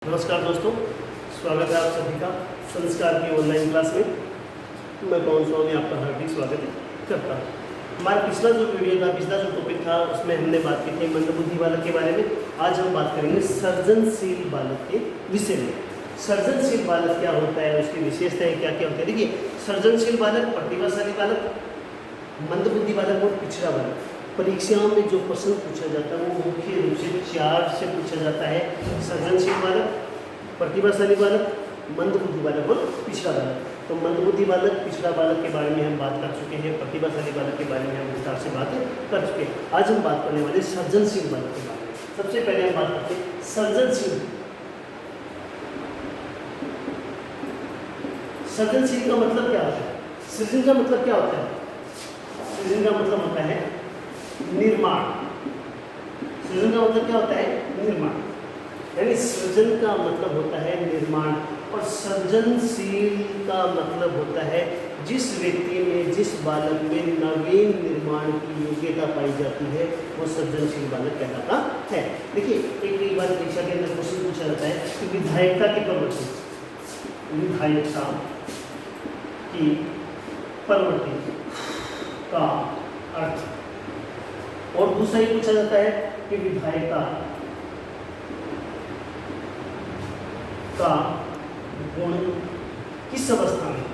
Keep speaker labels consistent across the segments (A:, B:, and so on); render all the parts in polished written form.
A: नमस्कार दोस्तों, स्वागत है आप सभी का संस्कार की ऑनलाइन क्लास में। मैं पवन स्वामी आपका हार्दिक स्वागत करता हूँ। हमारा पिछला जो वीडियो था, पिछला जो टॉपिक था, उसमें हमने बात की थी मंदबुद्धि बालक के बारे में। आज हम बात करेंगे सृजनशील बालक के विषय में। सृजनशील बालक क्या होता है, उसकी विशेषताएं क्या क्या होती है। देखिए, सृजनशील बालक, प्रतिभाशाली बालक, मंदबुद्धि बालक और पिछड़ा बालक। परीक्षाओं में जो प्रश्न पूछा जाता है वो मुख्य रूप से 4 से पूछा जाता है: सृजनशील बालक, प्रतिभाशाली बालक, मंदबुद्धि बालक और पिछड़ा बालक। तो मंदबुद्धि बालक, पिछड़ा बालक के बारे में हम बात कर चुके हैं, प्रतिभाशाली बालक के बारे में हम विस्तार से बात कर चुके हैं। आज हम बात करने वाले सृजनशील बालक के बारे में। सबसे पहले हम बात करते हैं सृजनशील। सृजनशील का मतलब क्या होता है? सृजन का मतलब क्या होता है? सृजन का मतलब होता है निर्माण। सृजन का मतलब क्या होता है? निर्माण। यानी सृजन का मतलब होता है निर्माण, और सृजनशील का मतलब होता है जिस व्यक्ति में, जिस बालक में नवीन निर्माण की योग्यता पाई जाती है, वो सृजनशील बालक कहलाता है। देखिए, एक बार परीक्षा के अंदर क्वेश्चन पूछा जाता है कि विधायकता की प्रवृत्ति, विधायकता की प्रवृत्ति का अर्थ, और दूसरा ये पूछा जाता है कि विधायकता का गुण किस अवस्था में।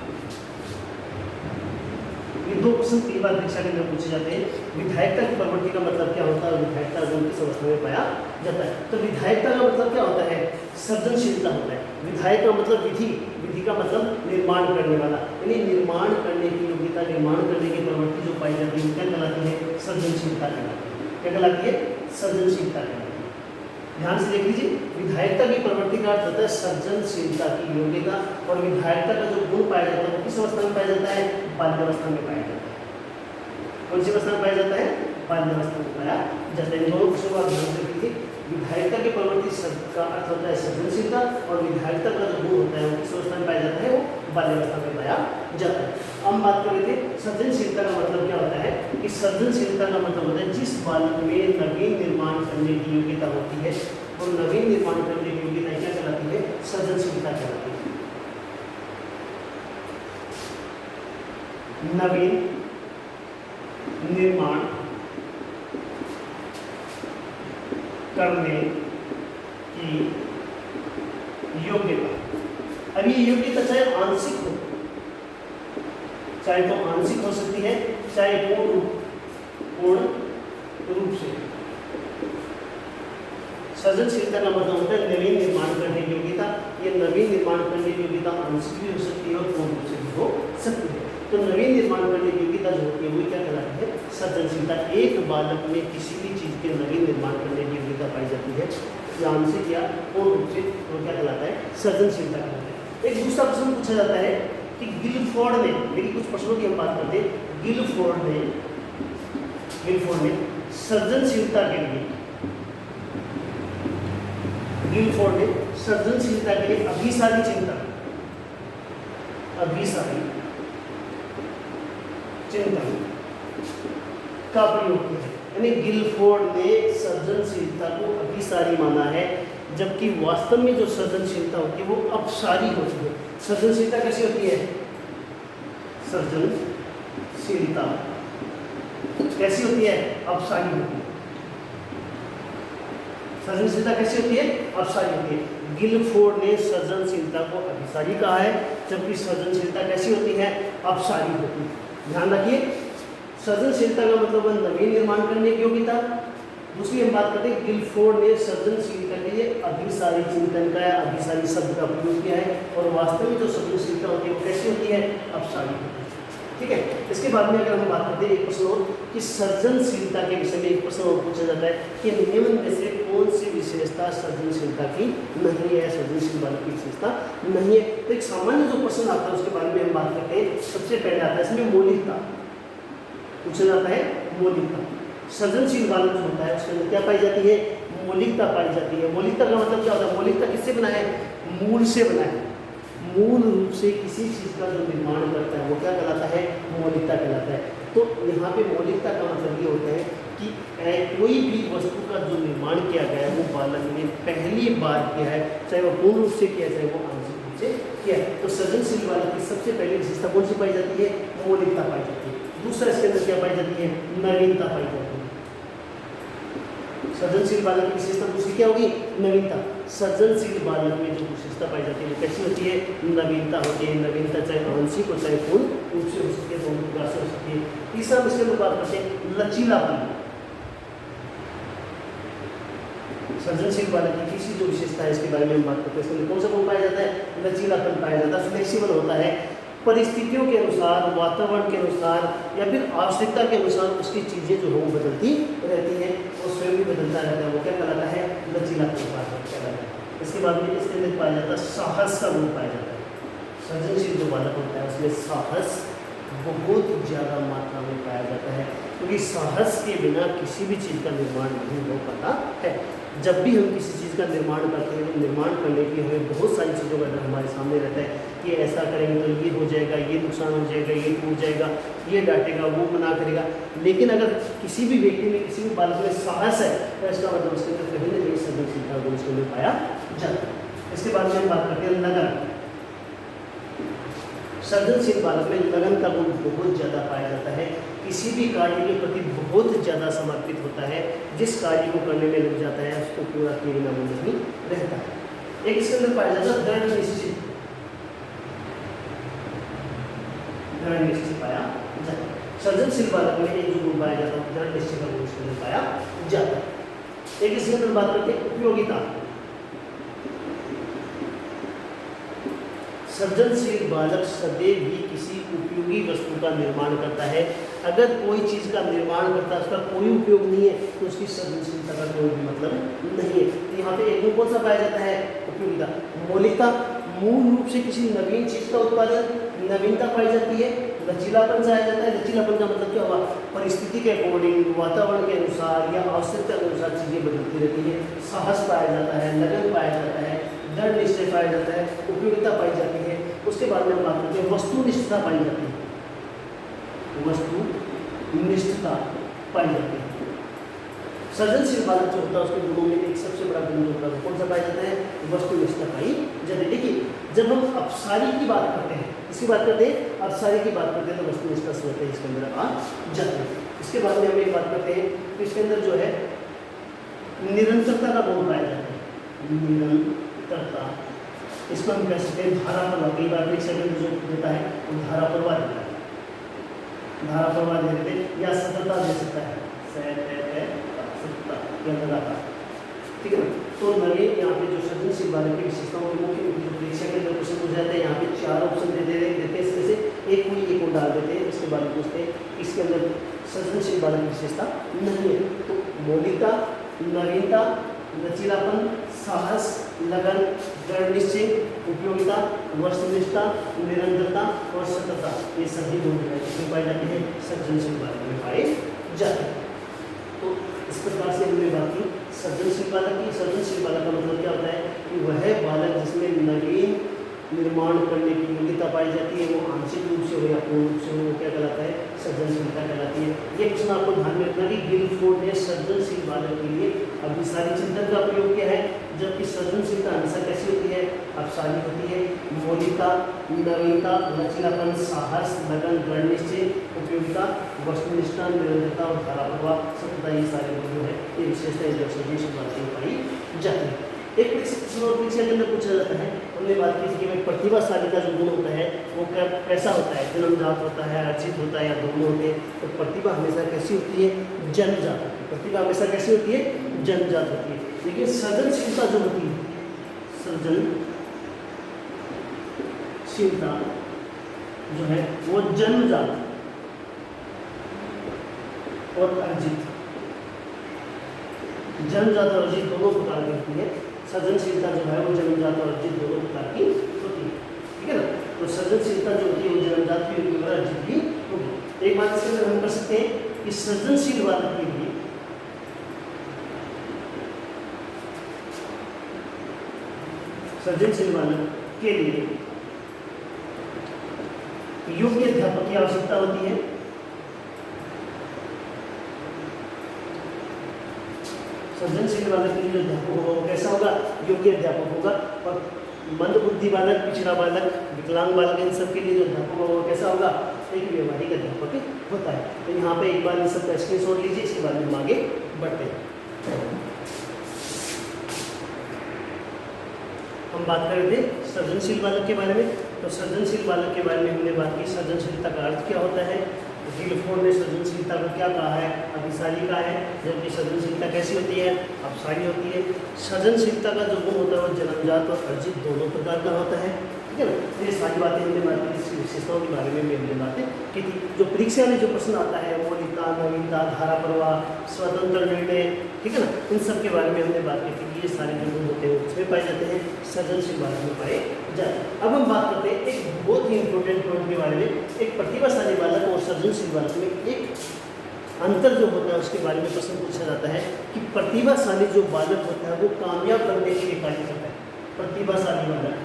A: ये दो प्रश्न कई बार परीक्षा के अंदर पूछे जाते हैं। विधायकता की प्रवृत्ति का मतलब क्या होता है और विधायकता गुण किस अवस्था में पाया जाता है। तो विधायकता का मतलब क्या होता है? सृजनशीलता होता है। विधायक का मतलब विधि, विधि का मतलब निर्माण करने वाला, यानी निर्माण करने की योग्यता, निर्माण करने की प्रवृत्ति जो पाई जाती है, क्या कहलाती है? सृजनशीलता कहलाती है। क्या कहलाती है? सृजनशीलता कहलाती है। ध्यान से देख लीजिए, विधायकता की प्रवृत्ति का अर्थ होता है सृजनशीलता की योग्यता, और विधायकता का जो गुण पाया जाता है वो किस अवस्था में पाया जाता है? बाल्यावस्था में पाया जाता है। कौन सी अवस्था में पाया जाता है? बाल्यावस्था में पाया जाता है। दोनों प्रश्नों को आप ध्यान से देखिए। विधायकता की प्रवृत्ति का अर्थ होता है सृजनशीलता, और विधायकता का जो गुण होता है वो किस अवस्था में पाया जाता है? वो बाल्यावस्था में पाया जाता है। हम बात कर रहे थे सृजनशीलता का मतलब क्या होता है, कि सृजनशीलता का मतलब होता है जिस बालक में नवीन निर्माण करने की योग्यता होती है, और नवीन निर्माण करने की योग्यता क्या कहलाती है? सृजनशीलता कहलाती है। नवीन निर्माण करने की योग्यता। अब ये योग्यता चाहे आंशिक हो, चाहे तो आंशिक हो सकती है, चाहे पूर्ण रूप से। सृजनशीलता का मतलब होता है नवीन निर्माण करने की योग्यता। ये नवीन निर्माण करने की योग्यता आंशिक भी हो सकती है और पूर्ण रूप से भी हो सकती है। तो नवीन निर्माण करने की योग्यता जो होती है वो क्या कहलाती है? सृजनशीलता। एक बालक में किसी भी चीज़ के नवीन निर्माण करने की योग्यता पाई जाती है, या आंशिक या पूर्ण रूप से, वो क्या कहलाता है? सृजनशीलता कहलाता है। एक दूसरा प्रश्न पूछा जाता है कि गिलफोर्ड ने, देखिए कुछ प्रश्नों की हम बात करते हैं, गिलफोर्ड ने सृजनशीलता के लिए, गिलफोर्ड ने सृजनशीलता के लिए अभिसारी चिंतन का प्रयोग किया है। यानी गिलफोर्ड ने सृजनशीलता को अभिसारी माना है, जबकि वास्तव में जो सृजनशीलता होती है वो अपसारी होती है। सृजनशीलता कैसी होती है? सृजनशीलता कैसी होती है? अपसारी होती है। सृजनशीलता कैसी होती है? अपसारी होती है। गिलफोर्ड ने सृजनशीलता को अभिसारी कहा है, जबकि सृजनशीलता कैसी होती है? अपसारी होती है। ध्यान रखिए, सृजनशीलता का मतलब है नवीन निर्माण करने की योग्यता। दूसरी हम बात करते हैं, गिलफोर्ड ने सृजनशीलता के लिए अभिसारी चिंतन का, अभिसारी शब्द का प्रयोग किया है, और वास्तव में जो सृजनशीलता होती है वो कैसी होती है? अपसारी होती है। ठीक है। इसके बाद में अगर हम बात करते हैं एक प्रश्न और, कि सृजनशीलता के विषय में एक प्रश्न और पूछा जाता है कि निम्न में से कौन सी विशेषता सृजनशीलता की नहीं है, सृजनशील बालक की विशेषता नहीं है। तो एक सामान्य जो प्रश्न आता है उसके बारे में हम बात करते हैं। सबसे पहले आता है इसमें मौलिकता पूछा जाता है। मौलिकता, सृजनशील बालक जो होता है उसके अंदर क्या पाई जाती है? मौलिकता पाई जाती है। मौलिकता का मतलब क्या होता है? मौलिकता किससे बना है? मूल से बना है। मूल रूप से किसी चीज़ का जो निर्माण करता है वो क्या कहलाता है? मौलिकता कहलाता है। तो यहाँ पे मौलिकता का मतलब ये होता है कि कोई भी वस्तु का जो निर्माण किया गया है वो बालक ने पहली बार किया है, चाहे वो पूर्ण रूप से किया चाहे वो आंशिक रूप से किया है। तो सृजनशील बालक की सबसे पहली विशेषता कौन सी पाई जाती है? मौलिकता पाई जाती है। दूसरा इसके अंदर क्या पाई जाती है? नवीनता पाई जाती है। सृजनशील बालक की विशेषता दूसरी क्या होगी? नवीनता। सृजनशील बालक में जो विशेषता पाई जाती है वो कैसी होती है? नवीनता होती है। नवीनता चाहे आंशिक हो चाहे पूर्ण रूप से हो सकती है, दोनों प्रकार से हो सकती है। तीसरा इसके अंदर बात करते हैं लचीलापन। सृजनशील बालक की तीसरी जो विशेषता है इसके बारे में हम बात करते हैं। इसके अंदर कौन सा गुण पाया जाता है? लचीलापन पाया जाता है। फ्लेक्सिबल होता है, परिस्थितियों के अनुसार, वातावरण के अनुसार या फिर आवश्यकता के अनुसार उसकी चीज़ें जो है वो बदलती रहती हैं और स्वयं भी बदलता रहता है। वो क्या कहलाता है? लचीलापन कहलाता है। इसके बाद में इसके अंदर पाया जाता है साहस का गुण पाया जाता है। सृजनशील जो बालक होता है उसमें साहस बहुत ज़्यादा मात्रा में पाया जाता है, क्योंकि साहस के बिना किसी भी चीज़ का निर्माण नहीं हो पाता है। जब भी हम किसी चीज़ का निर्माण करते हैं तो निर्माण करने की हमें बहुत सारी चीज़ों का डर हमारे सामने रहता है कि ऐसा करेंगे तो ये हो जाएगा, ये नुकसान हो जाएगा, ये टूट जाएगा, ये डांटेगा, वो मना करेगा। लेकिन अगर किसी भी व्यक्ति में, किसी भी बालक में साहस है तो इसका मतलब उसके अंदर कहीं ना कहीं सृजनशीलता गुण उसके अंदर पाया जाता है। इसके बाद में हम बात करते हैं लगन। सृजनशील बालक में लगन का गुण बहुत ज़्यादा पाया जाता है। किसी भी कार्य के प्रति बहुत ज़्यादा समर्पित होता है। जिस कार्य को करने में लग जाता है उसको पूरा किए बिना मन नहीं रहता है। एक इसके अंदर पाया जाता है दृढ़ निश्चित। दृढ़ निश्चित पाया जाता है। सृजनशील बालक में एक जो गुण पाया जाता है दृढ़ निश्चय का गुण इसके अंदर पाया जाता है। एक इसके अंदर बात करते हैं उपयोगिता। सृजनशील बालक सदैव ही किसी उपयोगी वस्तु का निर्माण करता है। अगर कोई चीज़ का निर्माण करता है उसका कोई उपयोग नहीं है तो उसकी सृजनशीलता का कोई भी मतलब नहीं है। तो यहाँ पे एक गुण कौन सा पाया जाता है? उपयोगिता। मौलिकता, मूल रूप से किसी नवीन चीज़ का उत्पादन, नवीनता पाई जाती है। लचीलापन से आया जाता है। लचीलापन का मतलब क्या हुआ? परिस्थिति के अकॉर्डिंग, वातावरण के अनुसार या आवश्यकता के अनुसार चीज़ें बदलती रहती है। साहस पाया जाता है, लगन पाया जाता है, दृढ़ निश्चय पाया जाता है, उपयोगिता पाई जाती है। उसके बाद में हम बात करते हैं वस्तुनिष्ठता पाई जाती है। वस्तुनिष्ठता पाई जाती है। सृजनशील बालक जो होता है उसके गुणों में एक सबसे बड़ा गुण जो होता है कौन सा पाया जाता है? वस्तुनिष्ठता पाई जाती है। देखिए जब हम अपसारी की बात करते हैं, इसकी बात करते हैं, अपसारी की बात करते हैं तो वस्तुनिष्ठता से होते हैं इसके अंदर आ जाते हैं। इसके बाद में हम एक बात करते हैं तो इसके अंदर जो है निरंतरता का गुण पाया जाता है। निरंतरता, इसको हम कह सकते हैं धारा प्रवाह। कई बार एक सेकंड जो देता है वो धारा प्रवाह देता है, धारा प्रवाह दे देते हैं या सततता दे सकता है, सततता या लगातार। ठीक है ना? तो नए यहाँ पे जो सृजनशील बालक की विशेषताओं की मुख्य जो परीक्षा के अंदर क्वेश्चन पूछा जाता है यहाँ पे 4 ऑप्शन देते हैं। इसमें से एक कोई एक को डाल देते हैं। इसके बाद पूछते हैं इसके अंदर सृजनशील बालक की विशेषता नहीं है तो मौलिकता, नवीनता, लचीलापन, साहस, लगन, दृढ़ निश्चय, उपयोगिता, वस्तुनिष्ठता, निरंतरता और सततता, ये सभी गुण इसमें पाए जाते हैं, सृजनशील बालक में पाए जाते हैं। तो इस प्रकार से हमने बात की सृजनशील बालक की। सृजनशील बालक का मतलब क्या होता है कि वह बालक जिसमें नवीन निर्माण करने की योग्यता पाई जाती है, वो आंशिक रूप से हो या पूर्ण रूप से हो, वो क्या कहलाता है? सृजनशीलता कहलाती है। ये प्रश्न आपको ध्यान में रखना कि गिलफोर्ड ने सृजनशील बालक के लिए अभिसारी चिंतन का प्रयोग किया है, जबकि सृजनशीलता हमेशा कैसी होती है? अपसारी होती है। मौलिकता, नवीनता, लचीलापन, साहस, लगन, दृढ़ निश्चय, उपयोगिता, वस्तुनिष्ठता, निरंतरता और धारा प्रवाह, सततता, ये सारे गुण जो है ये विशेषताएं जो सृजनशील बालक में पाई जाती है। एक परीक्षा के अंदर पूछा जाता है, हमने बात की थी कि भाई प्रतिभाशाली का जो गुण होता है वो कैसा होता है? जन्मजात होता है, अर्जित होता है या दोनों होते हैं? तो प्रतिभा हमेशा कैसी होती है? जन्मजात होती है। प्रतिभा हमेशा कैसी होती है? जन्मजात होती है। लेकिन सृजनशीलता जो होती है, सृजनशीलता जो है वो जन्मजात और अर्जित, जन्मजात और अर्जित दोनों प्रकार की होती है। सृजनशीलता जो है वो जन्मजात और अर्जित दोनों प्रकार की होती है। ठीक है ना? तो सृजनशीलता जो होती है वो जन्मजात भी होगी और अर्जित भी होगी। एक बात इसके अंदर हम कर सकते हैं कि सृजनशील बालक के लिए योग्य अध्यापक की आवश्यकता होती है। सृजनशील बालक के लिए जो अध्यापक होगा वो कैसा होगा, योग्य अध्यापक होगा। और मंदबुद्धि बालक, पिछड़ा बालक, विकलांग बालक, इन सब के लिए जो अध्यापक होगा वो कैसा होगा, एक व्यवहारिक अध्यापक होता है। तो यहाँ पे एक बार इन सब का स्क्रीनशॉट लीजिए, इसके बाद में हम आगे बढ़ते हैं। हम बात कर रहे थे सृजनशील बालक के बारे में। तो सृजनशील बालक के बारे में हमने बात की, सृजनशीलता का अर्थ क्या होता है। गिलफोर्ड ने सृजनशीलता को क्या कहा है, अभिसारी कहा है, जबकि सृजनशीलता कैसी होती है, अपसारी होती है। सृजनशीलता का जो गुण होता है वो जन्मजात और अर्जित दोनों प्रकार का होता है, ठीक है ना। ये सारी बातें हमने बात की, इसकी विशेषताओं के बारे में हमने बातें की थी। जो परीक्षा में जो प्रश्न आता है, मौलिकता, नवीनता, धारा प्रवाह, स्वतंत्र निर्णय, ठीक है ना, इन सब के बारे में हमने बात की थी। ये सारे जो गुण होते हैं उसमें पाए जाते हैं, सृजनशील बालक में पाए जाते हैं। अब हम बात करते हैं एक बहुत ही इंपॉर्टेंट पॉइंट के बारे में। एक प्रतिभाशाली बालक और सृजनशील बालक में एक अंतर जो होता है उसके बारे में प्रश्न पूछा जाता है कि प्रतिभाशाली जो बालक होता है वो कामयाब बनने के लिए कार्य करता है। प्रतिभाशाली बालक,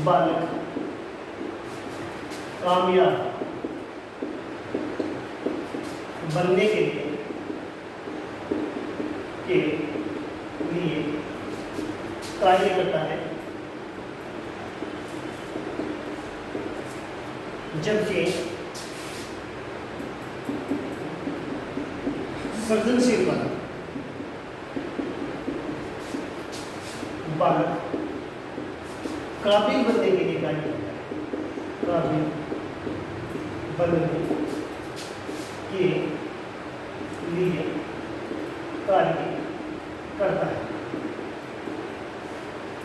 A: बालक कामयाब बनने के लिए कार्य करता है, जबकि सृजनशील बालक काबिल बनने के लिए कार्य करता है, काबिल बनने के लिए कार्य करता है।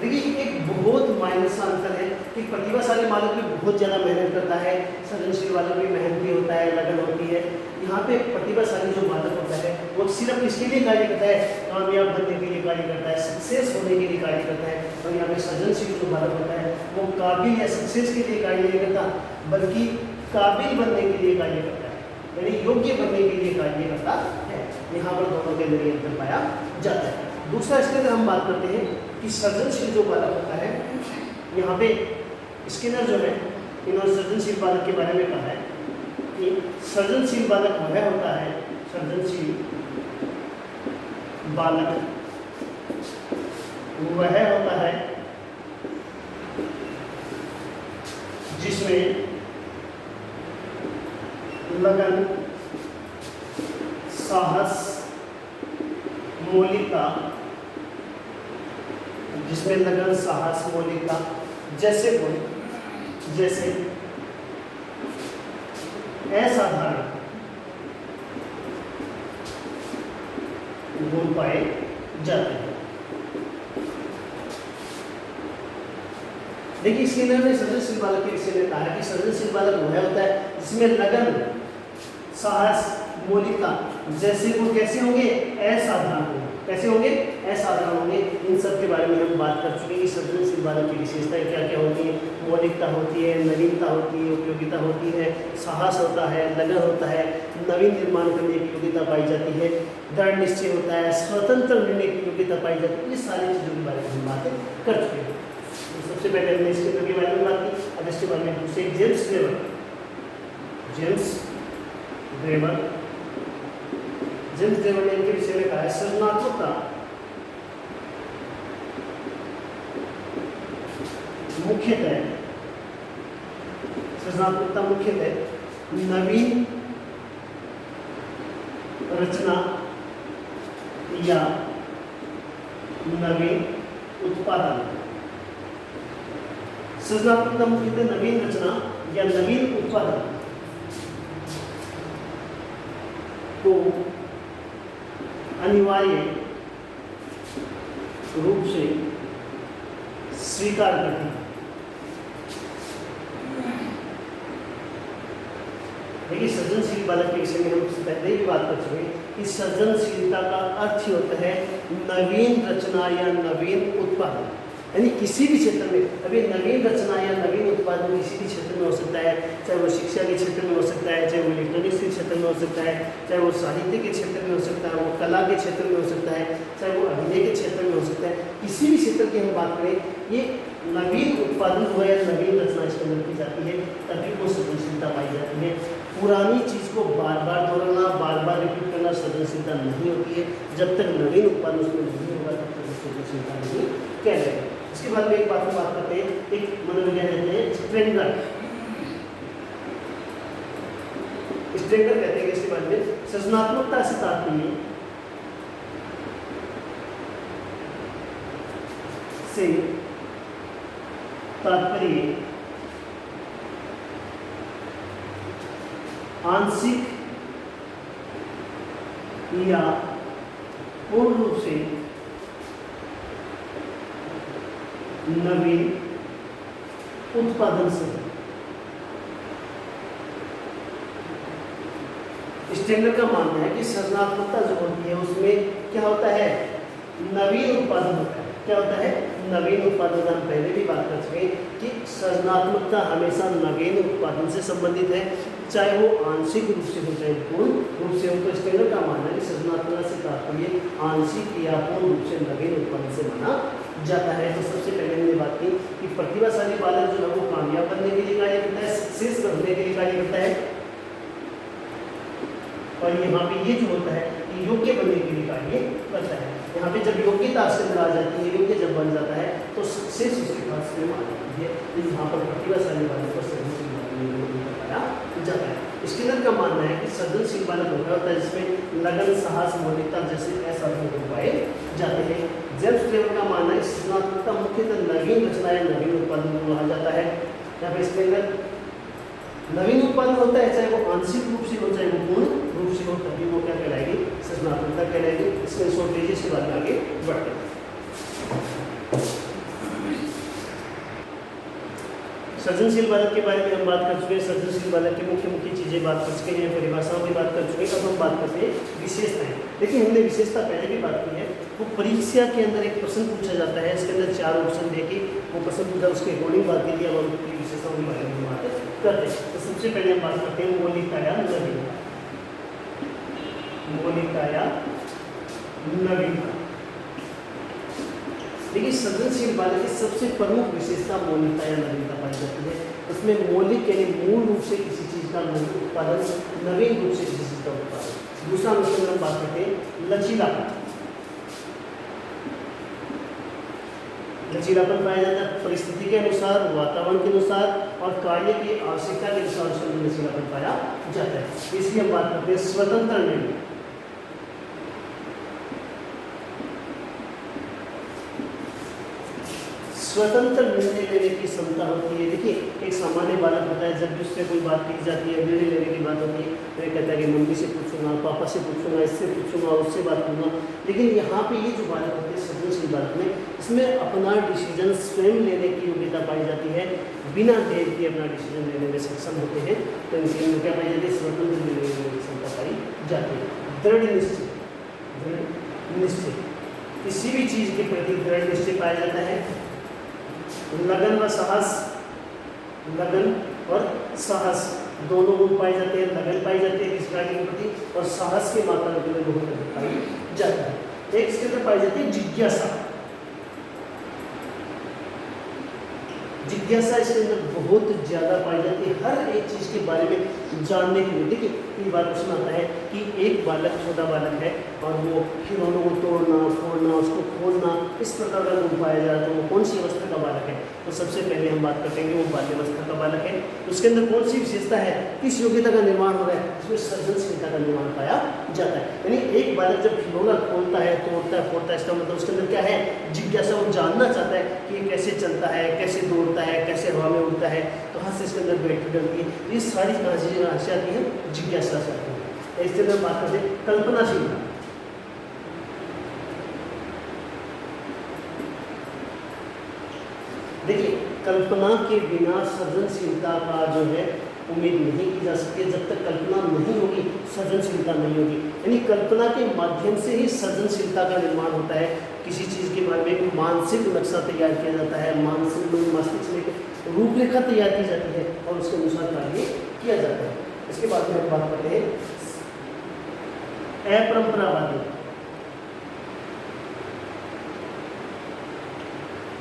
A: देखिए एक बहुत मायने सा अंतर है कि प्रतिभाशाली बालक भी बहुत ज़्यादा मेहनत करता है, सृजनशील बालक भी मेहनत भी होता है, लगन होती है। यहाँ पे प्रतिभाशाली जो बालक होता है वो सिर्फ किसके लिए कार्य करता है, कामयाब बनने के लिए कार्य करता है, सक्सेस होने के लिए कार्य करता है। और यहाँ पे सृजनशील जो बालक होता है वो काबिल या सक्सेस के लिए कार्य नहीं करता, बल्कि काबिल बनने के लिए कार्य करता है, यानी योग्य बनने के लिए कार्य करता है। यहाँ पर दोनों के अंदर अंतर पाया जाता है। दूसरा इसके अंदर हम बात करते हैं कि सृजनशील जो बालक होता है, यहाँ पे स्किनर जो है इन्होंने सृजनशील बालक के बारे में कहा है कि सृजनशील बालक वह होता है, सृजनशील बालक वह होता है जिसमें लगन, साहस, मौलिकता, जिसमें लगन, साहस, मौलिकता जैसे असाधारण गुण पाए जाते हैं। देखिए स्किनर ने सृजनशील बालक के विषय में कहा है कि सृजनशील बालक वह होता है जिसमें लगन, साहस, मौलिकता जैसे गुण कैसे होंगे, असाधारण होंगे। कैसे होंगे, असाधारण होंगे। इन सब के बारे में हम बात कर चुके हैं कि सृजनशील बालक की विशेषताएं क्या क्या होती है। मौलिकता होती है, नवीनता होती है, उपयोगिता होती है, साहस होता है, लगन होता है, नवीन निर्माण करने की योग्यता पाई जाती है, दृढ़ निश्चय होता है, स्वतंत्र निर्णय की योग्यता पाई जाती है। ये सारी चीज़ों के बारे में हम बातें कर चुके हैं। तो सबसे पहले हमने इसके बारे में बात की। अब इसके बारे में दूसरे जेम्स ग्रेवर ने इनके विषय में कहा है सृजनात्मकता मुख्यतः नवीन रचना या नवीन उत्पादन। सृजनात्मकता मुख्यतः नवीन रचना या नवीन उत्पादन को अनिवार्य रूप से स्वीकार करती है। देखिए सृजनशील बालक के विषय में हम पहले ही बात कर चुके हैं कि सृजनशीलता का अर्थ ही होता है नवीन रचना या नवीन उत्पादन, यानी किसी भी क्षेत्र में। अभी नवीन रचना या नवीन उत्पादन किसी भी क्षेत्र में हो सकता है, चाहे वो शिक्षा के क्षेत्र में हो सकता है, चाहे वो इलेक्ट्रॉनिक्स के क्षेत्र में हो सकता है, चाहे वो साहित्य के क्षेत्र में हो सकता है, वो कला के क्षेत्र में हो सकता है, चाहे वो अभिनय के क्षेत्र में हो सकता है। किसी भी क्षेत्र की हम बात करें, ये नवीन उत्पादन हो या नवीन रचना इसके अंदर की जाती है, तभी वो सृजनशीलता पाई जाती है। पुरानी चीज को बार बार दोहराना, बार बार रिपीट करना सृजनशीलता नहीं होती है। जब तक नवीन उत्पादन उसमें नहीं होगा तब तक सृजनशीलता नहीं कहलाएगा। इसके बाद में एक बात हम बात करते हैं, एक मनोविज्ञान कहते हैं स्ट्रेंगर। स्ट्रेंगर कहते हैं इसके बाद में सृजनात्मकता से तात्पर्य आंशिक या पूर्ण रूप से नवीन उत्पादन से। स्टैंडर्ड का मानना है कि सृजनात्मकता जो होती है उसमें क्या होता है, नवीन उत्पादन होता है। क्या होता है, नवीन उत्पादन। हम पहले भी बात कर चुके कि सृजनात्मकता हमेशा नवीन उत्पादन से संबंधित है, चाहे वो आंशिक रूप से हो चाहे पूर्ण रूप से हो। तो स्टैंडर्ड का मानना है कि सृजनात्मकता से तात्पर्य आंशिक या पूर्ण रूप से नवीन उत्पादन से माना जाता है। तो सबसे पहले हमने बात की कि प्रतिभाशाली बालक जो है वो कामयाब बनने के लिए कार्य करता है, सक्सेस करने के लिए कार्य करता है, और यहाँ पे ये जो होता है योग्य बनने के लिए कार्य करता है। यहाँ पे जब योग्यता से आ जाती है, योग्य जब बन जाता है तो सक्सेस उसके पास में आ जाती है। तो यहाँ पर प्रतिभाशाली बालक को सृजनशील बालक बताया जाता है। स्किनर का मानना है कि सृजनशील बालक होता है जिसमें लगन, साहस, मौलिकता जैसे असाधारण गुण पाए जाते हैं। जेम्स क्लेवर का मानना है सृजनात्मकता मुख्यतः नवीन रचना या नवीन उत्पादन को कहा जाता है। यहाँ पे इसके अंदर नवीन उत्पादन होता है, चाहे वो आंशिक रूप से हो चाहे वो पूर्ण रूप से हो, तभी वो क्या कहलाएगी, सृजनात्मकता कहलाएगी। इसके शॉर्टेजेस के बाद में आगे बढ़ते हैं। सृजनशील बालक के बारे में हम बात कर चुके हैं। सृजनशील बालक की मुख्य मुख्य चीजें बात कर चुके हैं, परिभाषाओं की बात कर चुके हैं। अब हम बात करते हैं विशेषताएं। देखिए हमने विशेषता पहले भी बात की है। वो परीक्षा के अंदर एक प्रश्न पूछा जाता है, इसके अंदर 4 ऑप्शन देके वो प्रश्न पूछा, उसके अकॉर्डिंग बात की। अब हम उनकी विशेषताओं के बारे में बात करते हैं। तो सबसे पहले हम बात करते हैं मौलिकता या नवीनता। मौलिकता या नवीनता। देखिए सृजनशील बालक की सबसे प्रमुख विशेषता मौलिकता या नवीनता पाई जाती है। उसमें मौलिक यानी मूल रूप से किसी चीज का उत्पादन, नवीन रूप से किसी चीज का उत्पादन। दूसरा विषय हम बात करते हैं लचीलापन। लचीलापन पाया जाता है परिस्थिति के अनुसार, वातावरण के अनुसार और कार्य की आवश्यकता के अनुसार उसमें लचीलापन पाया जाता है। इसलिए हम बात करते हैं स्वतंत्र निर्णय। स्वतंत्र निर्णय लेने की क्षमता होती है। देखिए एक सामान्य बालक होता है, जब भी उससे कोई बात की जाती है, निर्णय लेने की बात होती है, तो ये कहता है कि मम्मी से पूछूंगा, पापा से पूछूंगा, इससे पूछूंगा, उससे बात करूंगा। लेकिन यहाँ पे ये जो बालक होते हैं सृजनशील बालक में, इसमें अपना डिसीजन स्वयं लेने की योग्यता पाई जाती है, बिना देर के अपना डिसीजन लेने में सक्षम होते हैं। तो इनकी क्या पाई जाती है, स्वतंत्र निर्णय लेने की क्षमता पाई जाती है। दृढ़ निश्चय, दृढ़ निश्चय, किसी भी चीज के प्रति दृढ़ निश्चय पाया जाता है। लगन व साहस, लगन और साहस दोनों गुण पाए जाते हैं। लगन पाई जाती है किस कार्य के प्रति, और साहस की मात्रा में बहुत अधिक पाई जाता है। एक इसके अंदर पाई जाती है जिज्ञासा। जिज्ञासा इसके अंदर बहुत ज्यादा पाई जाती है, हर एक चीज के बारे में जानने के लिए। देखिए ये बात उसमें आता है कि एक बालक, छोटा बालक है और वो खिलौनों को तोड़ना, फोड़ना, उसको खोलना, इस प्रकार का गुण पाया जा रहा है। तो वो कौन सी अवस्था का बालक है, तो सबसे पहले हम बात करेंगे वो बाल्यावस्था का बालक है। उसके अंदर कौन सी विशेषता है, किस योग्यता का निर्माण हो रहा है, उसमें सृजनशीलता का निर्माण पाया जाता है। यानी एक बालक जब खिलौना खोलता है, तोड़ता है, फोड़ता है, इसका मतलब उसके अंदर क्या है, जिज्ञासा। वो जानना चाहता है कि ये कैसे चलता है, कैसे दौड़ता है, कैसे हवा में उड़ता है, कहाँ से इसके अंदर बैटरी डलती है, ये सारी चीजें आती है जिज्ञासा से आती है। इससे हम बात करते हैं कल्पनाशीलता। देखिए कल्पना के बिना सृजनशीलता का जो है उम्मीद नहीं की जा सकती। जब तक कल्पना नहीं होगी सृजनशीलता नहीं होगी। यानी कल्पना के माध्यम से ही सृजनशीलता का निर्माण होता है। किसी चीज़ के बारे में एक मानसिक नक्शा तैयार किया जाता है, मानसिक मस्तिष्क में रूपरेखा तैयार की जाती है और उसके अनुसार कार्य किया जाता है। इसके बाद में हम बात करते हैं अपरंपरावादी।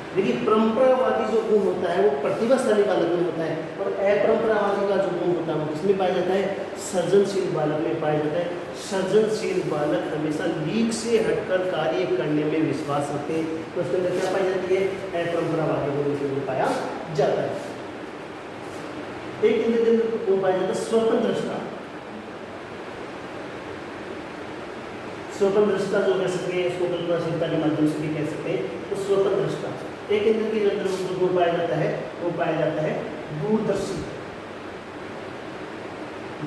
A: देखिए परंपरावादी जो गुण होता है वो प्रतिभाशाली बालक में होता है, और अपरंपरावादी का जो गुण होता है वो किसमें पाया जाता है? सृजनशील बालक में पाया जाता है। सृजनशील बालक हमेशा लीक से हटकर कार्य करने में विश्वास रखते हैं, तो उसके अंदर क्या पाई जाती है? अपरंपरावादी गुण के अंदर पाया जाता है। एक इंद्रिय गुण पाया जाता है स्वतंत्रता। स्वतंत्रता जो कह सकते हैं, इसको कल्पनाशीलता के माध्यम से भी कह सकते हैं, तो स्वतंत्रता। एक इंद्र के अंदर जो गुण पाया जाता है वो पाया जाता है दूरदर्शी।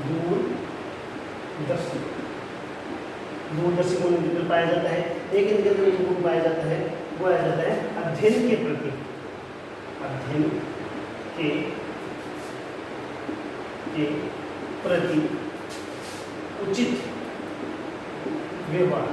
A: दूरदर्शी दूरदर्शी गुण पाया जाता है। एक इंद्र के अंदर गुण पाया जाता है वो पाया जाता है अध्ययन के प्रति, अध्ययन के प्रति उचित व्यवहार।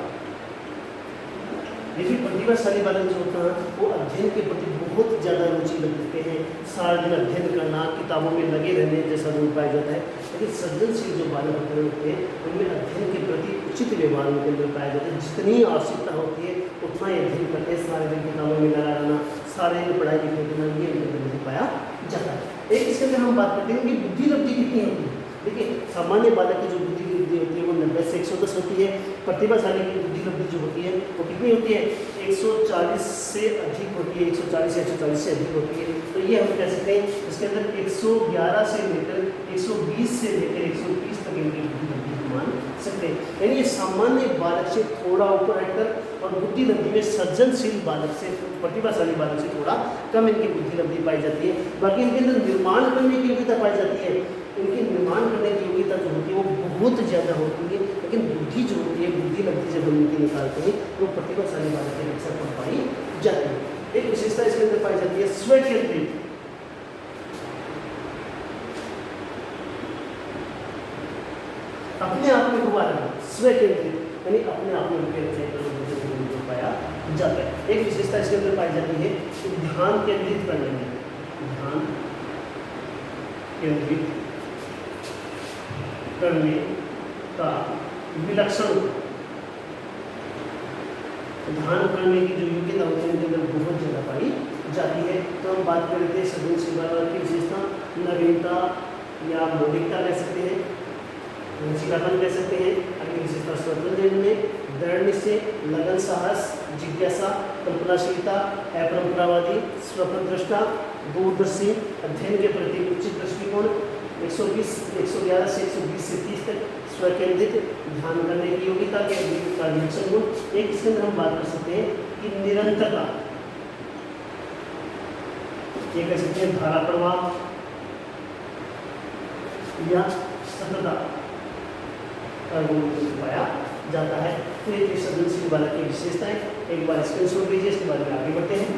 A: देखिए प्रतिभाशाली बालक जो होता है वो अध्ययन के प्रति बहुत ज़्यादा रुचि रखते हैं, सारा दिन अध्ययन करना, किताबों में लगे रहने जैसा गुण पाया जाता है। लेकिन सृजनशील जो बालक होते हैं उनमें अध्ययन के प्रति उचित व्यवहार उनके अंदर पाया जाता है। जितनी आवश्यकता होती है उतना ही अध्ययन करते हैं, सारे दिन किताबों में लगा रहना, सारे दिन पढ़ाई लिखाई करना, ये उनके अंदर नहीं पाया जाता है। एक इसके अंदर हम बात करते हैं कि बुद्धि लब्धि कितनी होती है। देखिए सामान्य बालक की जो बुद्धि लब्धि होती है वो 90 से 110 होती है। प्रतिभाशाली की बुद्धि लब्धि जो होती है वो कितनी होती है? 140 से अधिक होती है, 140 या 140 से अधिक होती है। तो ये हम कह सकते हैं इसके अंदर 111 से लेकर 120 से लेकर 130 तक इनकी बुद्धि लब्धि मान सकते हैं। यानी ये सामान्य बालक से थोड़ा ऊपर हटकर और बुद्धि लब्धि में सृजनशील बालक से, प्रतिभाशाली बालक से थोड़ा कम इनकी बुद्धि लब्धि पाई जाती है। बाकी इनके अंदर निर्माण करने की योग्यता पाई जाती है, इनकी निर्माण करने की योग्यता जो होती है वो बहुत ज़्यादा होती है। लेकिन बुद्धि जो होती है, बुद्धि लब्धि जब हम इनकी निकालते हैं वो प्रतिभाशाली बालक के अक्सर पर पाई जाती है। एक विशेषता इसके अंदर पाई जाती है स्व केंद्रित। अपने आप में डूबा रहना, स्व केंद्रित यानी अपने आप में पाया जाता है। एक विशेषता इसके अंदर पाई जाती है कि ध्यान केंद्रित करने में, ध्यान केंद्रित करने का विलक्षण, ध्यान करने की जो योग्यता होती है उनके अंदर बहुत ज़्यादा पाई जाती है। तो हम बात कर रहे थे सृजनशील बालक की विशेषता, नवीनता या मौलिकता कह सकते हैं, लचीलापन कह सकते हैं। अगली विशेषता स्वतंत्र निर्णय, दृढ़ निश्चय, लगन, साहस, जिज्ञासा, कल्पनाशीलता, अपरंपरावादी, स्वतंत्रता, दूरदर्शी, अध्ययन के प्रति उचित दृष्टिकोण, 111 से 120 से 30 तक स्वकेंद्रित, ध्यान करने की योग्यता के विलक्षण गुण। एक इसके अंदर हम बात कर सकते हैं कि निरंतरता, ये कह सकते हैं धारा प्रवाह या सतता का गुण पाया जाता है। तो ये सृजनशील बालक की विशेषताएं, एक बार स्क्रीनशॉट लीजिए, इसके बाद में आगे बढ़ते हैं।